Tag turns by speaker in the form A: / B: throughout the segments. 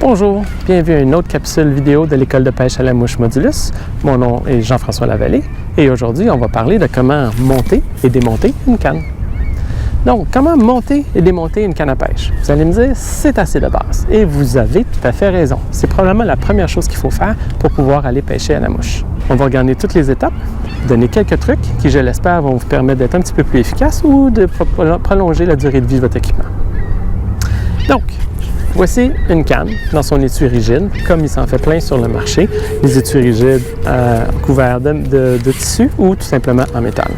A: Bonjour, bienvenue à une autre capsule vidéo de l'école de pêche à la mouche Modulus. Mon nom est Jean-François Lavallée et aujourd'hui on va parler de comment monter et démonter une canne. Donc, comment monter et démonter une canne à pêche? Vous allez me dire, c'est assez de base. Et vous avez tout à fait raison. C'est probablement la première chose qu'il faut faire pour pouvoir aller pêcher à la mouche. On va regarder toutes les étapes, donner quelques trucs qui, je l'espère, vont vous permettre d'être un petit peu plus efficace ou de prolonger la durée de vie de votre équipement. Donc, voici une canne dans son étui rigide, comme il s'en fait plein sur le marché. Les étuis rigides couverts de tissu ou tout simplement en métal.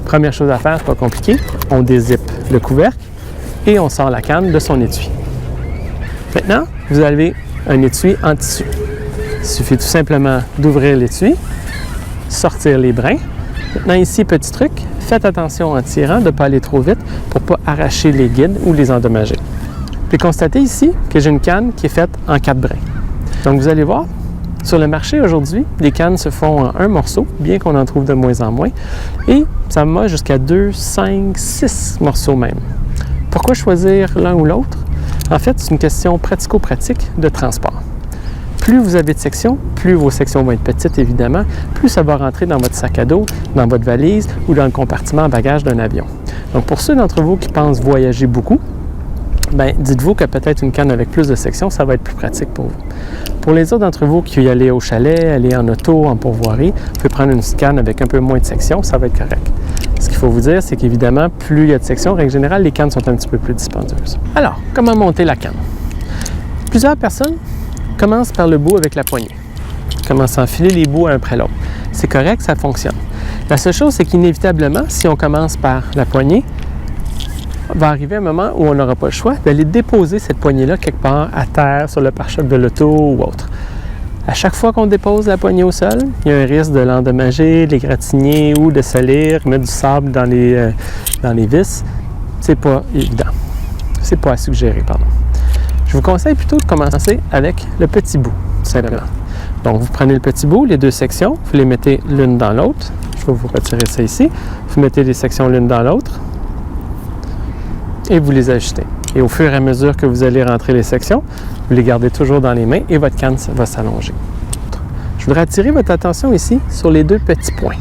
A: Première chose à faire, c'est pas compliqué, on dézippe le couvercle et on sort la canne de son étui. Maintenant, vous avez un étui en tissu. Il suffit tout simplement d'ouvrir l'étui, sortir les brins. Maintenant ici, petit truc, faites attention en tirant de ne pas aller trop vite pour ne pas arracher les guides ou les endommager. Puis constatez ici que j'ai une canne qui est faite en 4 brins. Donc vous allez voir, sur le marché aujourd'hui, les cannes se font en un morceau, bien qu'on en trouve de moins en moins, et ça va jusqu'à 2, 5, 6 morceaux même. Pourquoi choisir l'un ou l'autre? En fait, c'est une question pratico-pratique de transport. Plus vous avez de sections, plus vos sections vont être petites évidemment, plus ça va rentrer dans votre sac à dos, dans votre valise ou dans le compartiment à bagages d'un avion. Donc pour ceux d'entre vous qui pensent voyager beaucoup, dites-vous que peut-être une canne avec plus de sections, ça va être plus pratique pour vous. Pour les autres d'entre vous qui aller au chalet, aller en auto, en pourvoirie, vous pouvez prendre une canne avec un peu moins de sections, ça va être correct. Ce qu'il faut vous dire, c'est qu'évidemment, plus il y a de sections, en règle générale, les cannes sont un petit peu plus dispendieuses. Alors, comment monter la canne? Plusieurs personnes commencent par le bout avec la poignée. Ils commencent à enfiler les bouts un après l'autre. C'est correct, ça fonctionne. La seule chose, c'est qu'inévitablement, si on commence par la poignée, va arriver un moment où on n'aura pas le choix d'aller déposer cette poignée-là quelque part à terre, sur le pare-choc de l'auto ou autre. À chaque fois qu'on dépose la poignée au sol, il y a un risque de l'endommager, de l'égratigner ou de salir, mettre du sable dans les vis. C'est pas évident. C'est pas à suggérer, pardon. Je vous conseille plutôt de commencer avec le petit bout, tout simplement. Donc, vous prenez le petit bout, les deux sections, vous les mettez l'une dans l'autre. Je vais vous retirer ça ici. Vous mettez les sections l'une dans l'autre. Et vous les ajustez. Et au fur et à mesure que vous allez rentrer les sections, vous les gardez toujours dans les mains et votre canne va s'allonger. Je voudrais attirer votre attention ici sur les deux petits points.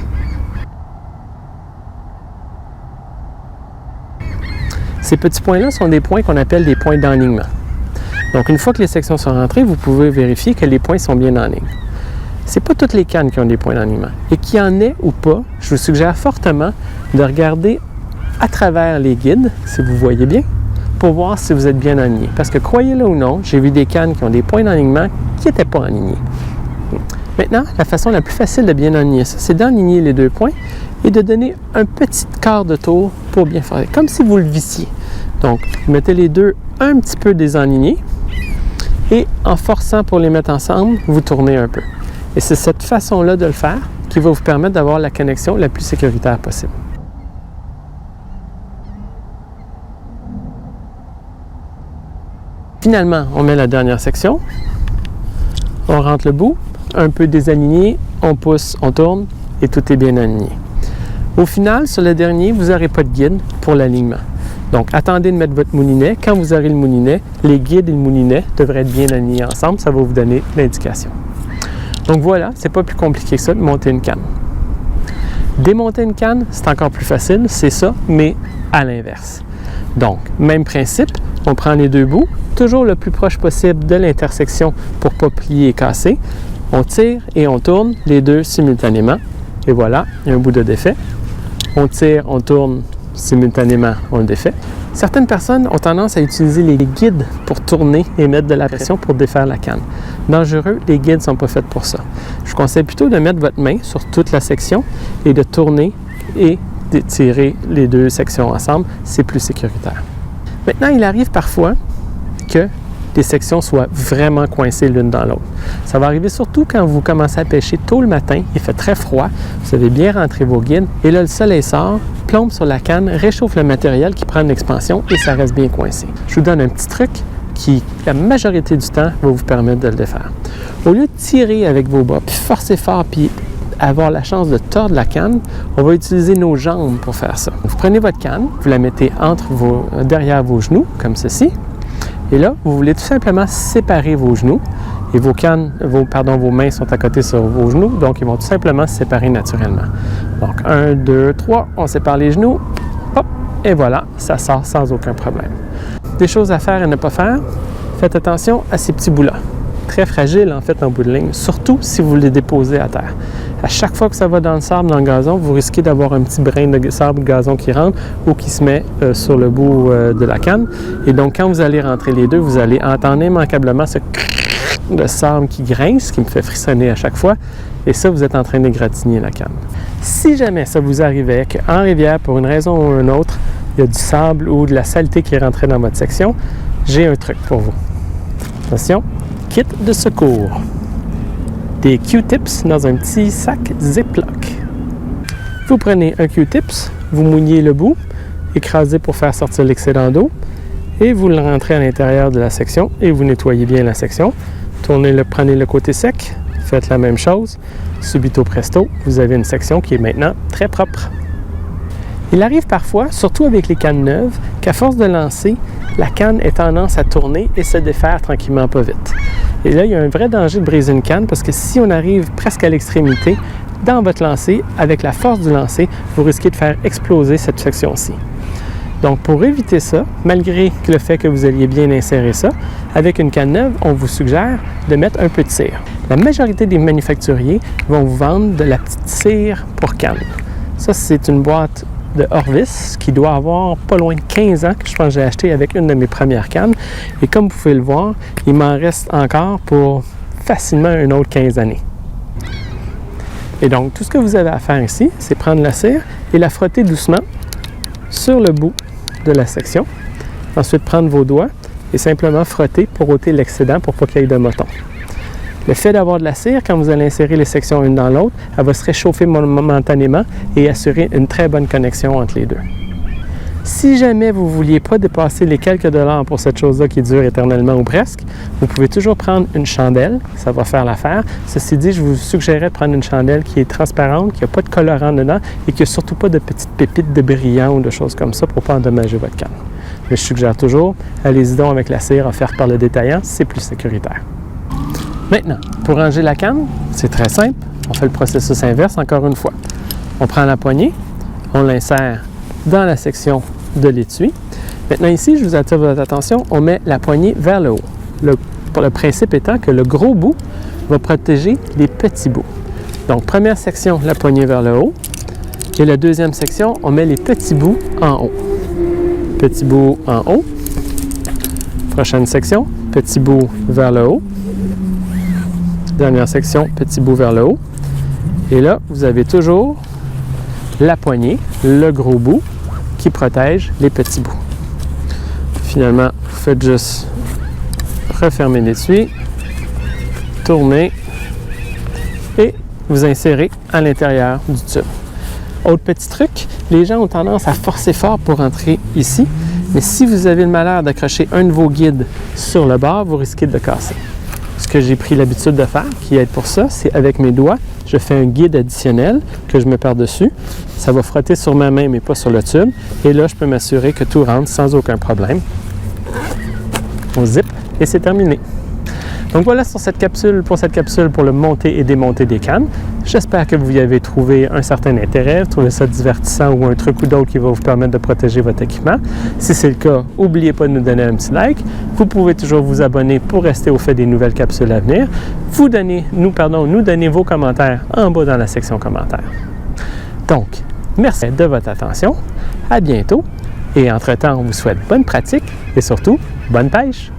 A: Ces petits points-là sont des points qu'on appelle des points d'enlignement. Donc, une fois que les sections sont rentrées, vous pouvez vérifier que les points sont bien en ligne. Ce n'est pas toutes les cannes qui ont des points d'enlignement. Et qu'il y en ait ou pas, je vous suggère fortement de regarder à travers les guides, si vous voyez bien, pour voir si vous êtes bien aligné. Parce que croyez-le ou non, j'ai vu des cannes qui ont des points d'alignement qui n'étaient pas alignés. Maintenant, la façon la plus facile de bien aligner ça, c'est d'aligner les deux points et de donner un petit quart de tour pour bien faire, comme si vous le vissiez. Donc, vous mettez les deux un petit peu désalignés et en forçant pour les mettre ensemble, vous tournez un peu. Et c'est cette façon-là de le faire qui va vous permettre d'avoir la connexion la plus sécuritaire possible. Finalement, on met la dernière section, on rentre le bout, un peu désaligné, on pousse, on tourne et tout est bien aligné. Au final, sur le dernier, vous n'aurez pas de guide pour l'alignement. Donc, attendez de mettre votre moulinet. Quand vous aurez le moulinet, les guides et le moulinet devraient être bien alignés ensemble. Ça va vous donner l'indication. Donc voilà, c'est pas plus compliqué que ça de monter une canne. Démonter une canne, c'est encore plus facile, c'est ça, mais à l'inverse. Donc, même principe, on prend les deux bouts, toujours le plus proche possible de l'intersection pour ne pas plier et casser. On tire et on tourne les deux simultanément. Et voilà, il y a un bout de défait. On tire, on tourne simultanément, on le défait. Certaines personnes ont tendance à utiliser les guides pour tourner et mettre de la pression pour défaire la canne. Dangereux, les guides ne sont pas faits pour ça. Je vous conseille plutôt de mettre votre main sur toute la section et de tourner et de tirer les deux sections ensemble, c'est plus sécuritaire. Maintenant, il arrive parfois que les sections soient vraiment coincées l'une dans l'autre. Ça va arriver surtout quand vous commencez à pêcher tôt le matin, il fait très froid, vous avez bien rentré vos guides, et là, le soleil sort, plombe sur la canne, réchauffe le matériel qui prend une expansion et ça reste bien coincé. Je vous donne un petit truc qui, la majorité du temps, va vous permettre de le défaire. Au lieu de tirer avec vos bras, puis forcer fort, puis avoir la chance de tordre la canne, on va utiliser nos jambes pour faire ça. Vous prenez votre canne, vous la mettez derrière vos genoux, comme ceci, Et là, vous voulez tout simplement séparer vos genoux. Et vos mains sont à côté sur vos genoux, donc ils vont tout simplement se séparer naturellement. Donc 1, 2, 3, on sépare les genoux, hop, et voilà, ça sort sans aucun problème. Des choses à faire et ne pas faire, faites attention à ces petits bouts-là. Très fragiles en fait en bout de ligne, surtout si vous les déposez à terre. À chaque fois que ça va dans le sable, dans le gazon, vous risquez d'avoir un petit brin de sable, de gazon qui rentre ou qui se met sur le bout de la canne. Et donc quand vous allez rentrer les deux, vous allez entendre immanquablement ce de sable qui grince, qui me fait frissonner à chaque fois, et ça, vous êtes en train d'égratigner la canne. Si jamais ça vous arrivait qu'en rivière, pour une raison ou une autre, il y a du sable ou de la saleté qui est rentrée dans votre section, j'ai un truc pour vous. Attention, kit de secours. Des Q-tips dans un petit sac Ziploc. Vous prenez un Q-tips, vous mouillez le bout, écrasez pour faire sortir l'excédent d'eau, et vous le rentrez à l'intérieur de la section et vous nettoyez bien la section. Prenez le côté sec, faites la même chose. Subito presto, vous avez une section qui est maintenant très propre. Il arrive parfois, surtout avec les cannes neuves, qu'à force de lancer, la canne ait tendance à tourner et se défaire tranquillement pas vite. Et là, il y a un vrai danger de briser une canne parce que si on arrive presque à l'extrémité, dans votre lancer, avec la force du lancer, vous risquez de faire exploser cette section-ci. Donc, pour éviter ça, malgré le fait que vous alliez bien insérer ça, avec une canne neuve, on vous suggère de mettre un peu de cire. La majorité des manufacturiers vont vous vendre de la petite cire pour canne. Ça, c'est une boîte de Orvis qui doit avoir pas loin de 15 ans que je pense que j'ai acheté avec une de mes premières cannes. Et comme vous pouvez le voir, il m'en reste encore pour facilement une autre 15 années. Et donc, tout ce que vous avez à faire ici, c'est prendre la cire et la frotter doucement sur le bout de la section. Ensuite, prendre vos doigts et simplement frotter pour ôter l'excédent pour pas qu'il y ait de moton. Le fait d'avoir de la cire, quand vous allez insérer les sections l'une dans l'autre, elle va se réchauffer momentanément et assurer une très bonne connexion entre les deux. Si jamais vous ne vouliez pas dépasser les quelques dollars pour cette chose-là qui dure éternellement ou presque, vous pouvez toujours prendre une chandelle, ça va faire l'affaire. Ceci dit, je vous suggérerais de prendre une chandelle qui est transparente, qui n'a pas de colorant dedans et qui n'a surtout pas de petites pépites de brillant ou de choses comme ça pour ne pas endommager votre canne. Mais je suggère toujours, allez-y donc avec la cire offerte par le détaillant, c'est plus sécuritaire. Maintenant, pour ranger la canne, c'est très simple. On fait le processus inverse encore une fois. On prend la poignée, on l'insère dans la section de l'étui. Maintenant ici, je vous attire votre attention, on met la poignée vers le haut. Le principe étant que le gros bout va protéger les petits bouts. Donc, première section, la poignée vers le haut. Et la deuxième section, on met les petits bouts en haut. Petit bout en haut. Prochaine section, petit bout vers le haut. Dernière section, petit bout vers le haut. Et là, vous avez toujours la poignée, le gros bout, qui protège les petits bouts. Finalement, vous faites juste refermer l'étui, tourner et vous insérez à l'intérieur du tube. Autre petit truc, les gens ont tendance à forcer fort pour entrer ici, mais si vous avez le malheur d'accrocher un de vos guides sur le bord, vous risquez de le casser. Ce que j'ai pris l'habitude de faire, qui aide pour ça, c'est avec mes doigts, je fais un guide additionnel que je mets par-dessus. Ça va frotter sur ma main, mais pas sur le tube. Et là, je peux m'assurer que tout rentre sans aucun problème. On zip et c'est terminé. Donc voilà pour cette capsule pour le monter et démonter des cannes. J'espère que vous y avez trouvé un certain intérêt, trouvé ça divertissant ou un truc ou d'autre qui va vous permettre de protéger votre équipement. Si c'est le cas, n'oubliez pas de nous donner un petit like. Vous pouvez toujours vous abonner pour rester au fait des nouvelles capsules à venir. Nous donner vos commentaires en bas dans la section commentaires. Donc, merci de votre attention. À bientôt. Et entre-temps, on vous souhaite bonne pratique et surtout, bonne pêche!